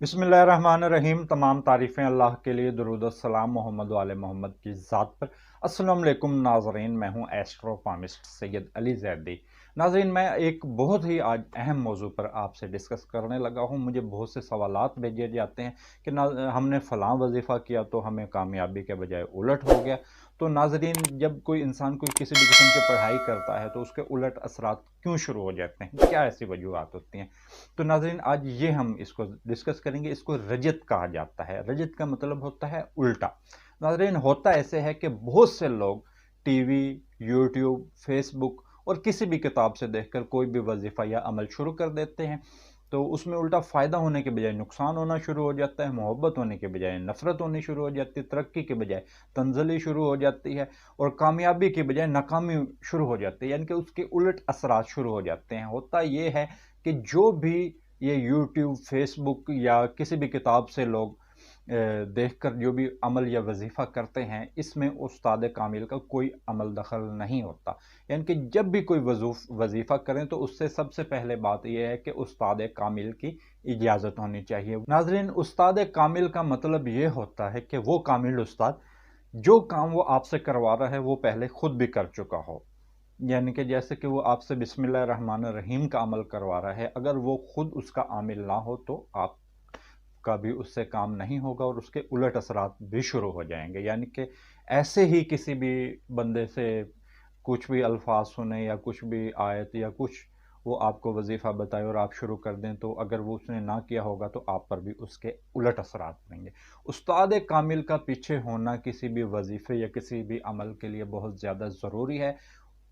बिस्मिल्लाहिर्रहमानिर्रहीम। तमाम तारीफ़ें अल्लाह के लिए, दुरूद और सलाम मोहम्मद वाले मोहम्मद की ज़ात पर। अस्सलाम वालेकुम नाज़रीन, मैं हूँ एस्ट्रोफार्मिस्ट सैयद अली ज़ैदी। नाज़रीन, मैं एक बहुत ही आज अहम मौजू पर आपसे डिस्कस करने लगा हूँ। मुझे बहुत से सवालात भेजे जाते हैं कि ना हमने फ़लाँ वजीफ़ा किया तो हमें कामयाबी के बजाय उलट हो गया। तो नाज़रीन, जब कोई इंसान कोई किसी भी किस्म की पढ़ाई करता है तो उसके उलट असरात क्यों शुरू हो जाते हैं, क्या ऐसी वजूहत होती हैं? तो नाज़रीन, आज ये हम इसको डिस्कस करेंगे। इसको रजत कहा जाता है। रजत का मतलब होता है उल्टा। नाज़रीन, होता ऐसे है कि बहुत से लोग टीवी, यूट्यूब, फेसबुक और किसी भी किताब से देखकर कोई भी वजीफ़ा या अमल शुरू कर देते हैं, तो उसमें उल्टा फ़ायदा होने के बजाय नुकसान होना शुरू हो जाता है, मोहब्बत होने के बजाय नफ़रत होनी शुरू हो जाती है, तरक्की के बजाय तंज़ली शुरू हो जाती है और कामयाबी के बजाय नाकामी शुरू हो जाती है, यानी कि उसके उलट असरात शुरू हो जाते हैं। होता ये है कि जो भी ये यूट्यूब, फेसबुक या किसी भी किताब से लोग देखकर जो भी अमल या वजीफ़ा करते हैं, इसमें उस्ताद कामिल का कोई अमल दखल नहीं होता। यानी कि जब भी कोई वजीफ़ा करें तो उससे सबसे पहले बात यह है कि उस्ताद कामिल की इजाज़त होनी चाहिए। नाज़रीन, उस्ताद कामिल का मतलब ये होता है कि वो कामिल उस्ताद जो काम वो आपसे करवा रहा है वो पहले खुद भी कर चुका हो। यानी कि जैसे कि वो आपसे बिस्मिल्लाहिर्रहमानिर्रहीम का अमल करवा रहा है, अगर वो खुद उसका आमिल ना हो तो आपका भी उससे काम नहीं होगा और उसके उलट असरात भी शुरू हो जाएंगे। यानी कि ऐसे ही किसी भी बंदे से कुछ भी अल्फाज सुने या कुछ भी आयत या कुछ वो आपको वजीफ़ा बताए और आप शुरू कर दें, तो अगर वो उसने ना किया होगा तो आप पर भी उसके उलट असरात पड़ेंगे। उस्ताद कामिल का पीछे होना किसी भी वजीफ़े या किसी भी अमल के लिए बहुत ज़्यादा ज़रूरी है।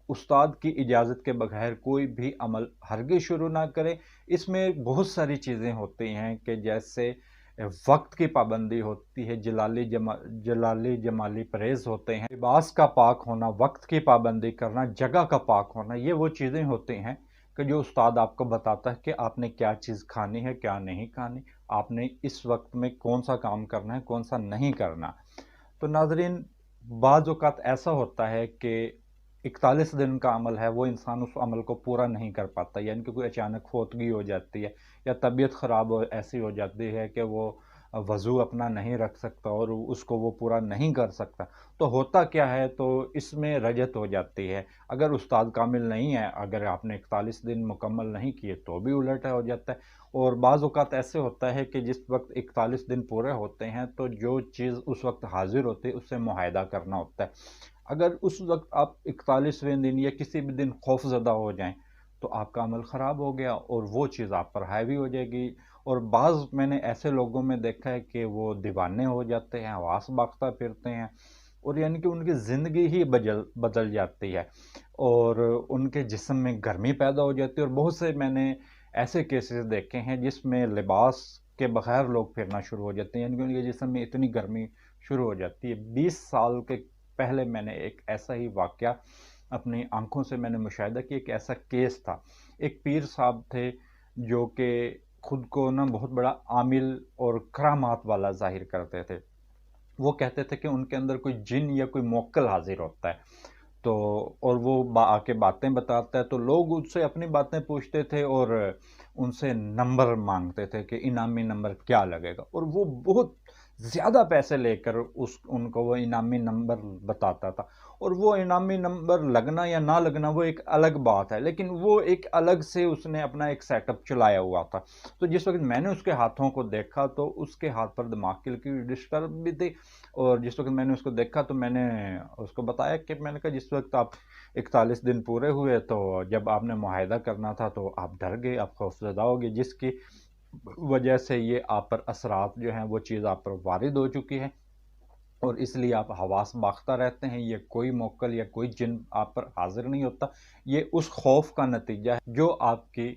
उस्ताद की इजाज़त के बगैर कोई भी अमल हरगिज़ शुरू ना करें। इसमें बहुत सारी चीज़ें होती हैं कि जैसे वक्त की पाबंदी होती है, जलाली जमाली परहेज़ होते हैं, लिबास का पाक होना, वक्त की पाबंदी करना, जगह का पाक होना। ये वो चीज़ें होती हैं कि जो उस्ताद आपको बताता है कि आपने क्या चीज़ खानी है, क्या नहीं खानी, आपने इस वक्त में कौन सा काम करना है, कौन सा नहीं करना। तो नाजरीन, बाज़ औक़ात ऐसा होता है कि 41 दिन का अमल है, वो इंसान उस अमल को पूरा नहीं कर पाता, यानी कि कोई अचानक फौतगी हो जाती है या तबीयत ख़राब ऐसी हो जाती है कि वो वज़ू अपना नहीं रख सकता और उसको वो पूरा नहीं कर सकता। तो होता क्या है, तो इसमें रजत हो जाती है। अगर उस्ताद कामिल नहीं है, अगर आपने 41 दिन मुकम्मल नहीं किए तो भी उलट हो जाता है। और बाज़ औक़ात ऐसे होता है कि जिस वक्त 41 दिन पूरे होते हैं तो जो चीज़ उस वक्त हाजिर होती है उससे मुआहदा करना होता है। अगर उस वक्त आप 41वें दिन या किसी भी दिन खौफजदा हो जाएं तो आपका अमल ख़राब हो गया और वो चीज़ आप पर हावी हो जाएगी। और बाज़ मैंने ऐसे लोगों में देखा है कि वो दीवाने हो जाते हैं, हवास बाख्ता फिरते हैं और यानी कि उनकी ज़िंदगी ही बदल बदल जाती है और उनके जिस्म में गर्मी पैदा हो जाती है। और बहुत से मैंने ऐसे केसेस देखे हैं जिसमें लिबास के बगैर लोग फिरना शुरू हो जाते हैं, यानी कि उनके जिस्म में इतनी गर्मी शुरू हो जाती है। 20 साल के पहले मैंने एक ऐसा ही वाक़या अपनी आंखों से मैंने मुशाहिदा किया। एक ऐसा केस था, एक पीर साहब थे जो कि खुद को ना बहुत बड़ा आमिल और करामात वाला ज़ाहिर करते थे। वो कहते थे कि उनके अंदर कोई जिन या कोई मोक्कल हाजिर होता है, तो और वो आके बातें बताता है, तो लोग उससे अपनी बातें पूछते थे और उनसे नंबर मांगते थे कि इनामी नंबर क्या लगेगा, और वो बहुत ज़्यादा पैसे लेकर उस उनको वो इनामी नंबर बताता था। और वो इनामी नंबर लगना या ना लगना वो एक अलग बात है, लेकिन वो एक अलग से उसने अपना एक सेटअप चलाया हुआ था। तो जिस वक्त मैंने उसके हाथों को देखा तो उसके हाथ पर दिमाग की डिस्टर्ब भी थी, और जिस वक्त मैंने उसको देखा तो मैंने उसको बताया कि मैंने कहा जिस वक्त आप 41 दिन पूरे हुए तो जब आपने मुआहिदा करना था तो आप डर गए, आप खौफजदा हो गए, जिसकी वजह से ये आप पर असरात जो हैं वो चीज़ आप पर वारिद हो चुकी है और इसलिए आप हवास बाख्ता रहते हैं। ये कोई मोक्कल या कोई जिन आप पर हाजिर नहीं होता, ये उस खौफ का नतीजा है जो आपकी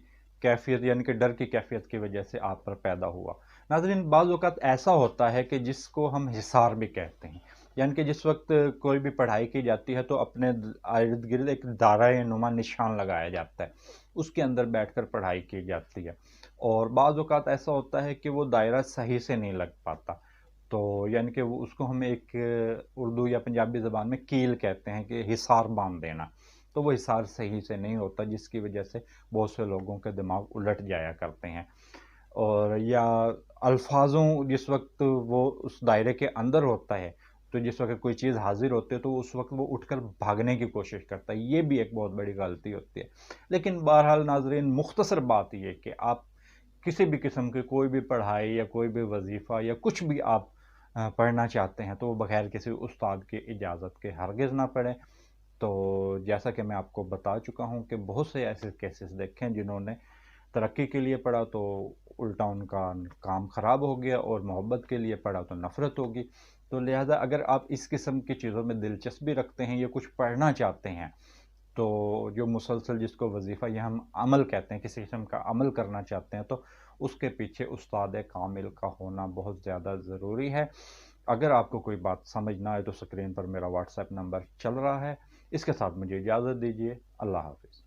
कैफियत यानी कि डर की कैफियत की वजह से आप पर पैदा हुआ। नाज़रीन, बाज़ औक़ात ऐसा होता है कि जिसको हम हिसार भी कहते हैं, यानी कि जिस वक्त कोई भी पढ़ाई की जाती है तो अपने इर्द गिर्द एक दायरा नुमा निशान लगाया जाता है, उसके अंदर बैठकर पढ़ाई की जाती है। और बाज़ औक़ात ऐसा होता है कि वो दायरा सही से नहीं लग पाता, तो यानी कि वो उसको हम एक उर्दू या पंजाबी ज़बान में कील कहते हैं कि हिसार बांध देना। तो वो हिसार सही से नहीं होता, जिसकी वजह से बहुत से लोगों के दिमाग उलट जाया करते हैं। اور یا الفاظوں جس وقت وہ اس دائرے کے اندر ہوتا ہے، تو جس وقت کوئی چیز حاضر ہوتی ہے تو اس وقت وہ اٹھ کر بھاگنے کی کوشش کرتا ہے، یہ بھی ایک بہت بڑی غلطی ہوتی ہے۔ لیکن بہرحال ناظرین، مختصر بات یہ کہ آپ کسی بھی قسم کی کوئی بھی پڑھائی یا کوئی بھی وظیفہ یا کچھ بھی آپ پڑھنا چاہتے ہیں تو وہ بغیر کسی استاد کی اجازت کے ہرگز نہ پڑھیں۔ تو جیسا کہ میں آپ کو بتا چکا ہوں کہ بہت سے ایسے کیسز دیکھیں جنہوں نے ترقی کے لیے پڑھا تو الٹا ان کا کام خراب ہو گیا، اور محبت کے لیے پڑھا تو نفرت ہوگی۔ تو لہٰذا اگر آپ اس قسم کی چیزوں میں دلچسپی رکھتے ہیں یا کچھ پڑھنا چاہتے ہیں تو جو مسلسل جس کو وظیفہ یا ہم عمل کہتے ہیں، کسی قسم کا عمل کرنا چاہتے ہیں تو اس کے پیچھے استاد کامل کا ہونا بہت زیادہ ضروری ہے۔ اگر آپ کو کوئی بات سمجھ نہ آئے تو سکرین پر میرا واٹس ایپ نمبر چل رہا ہے، اس کے ساتھ مجھے اجازت دیجیے۔ اللہ حافظ۔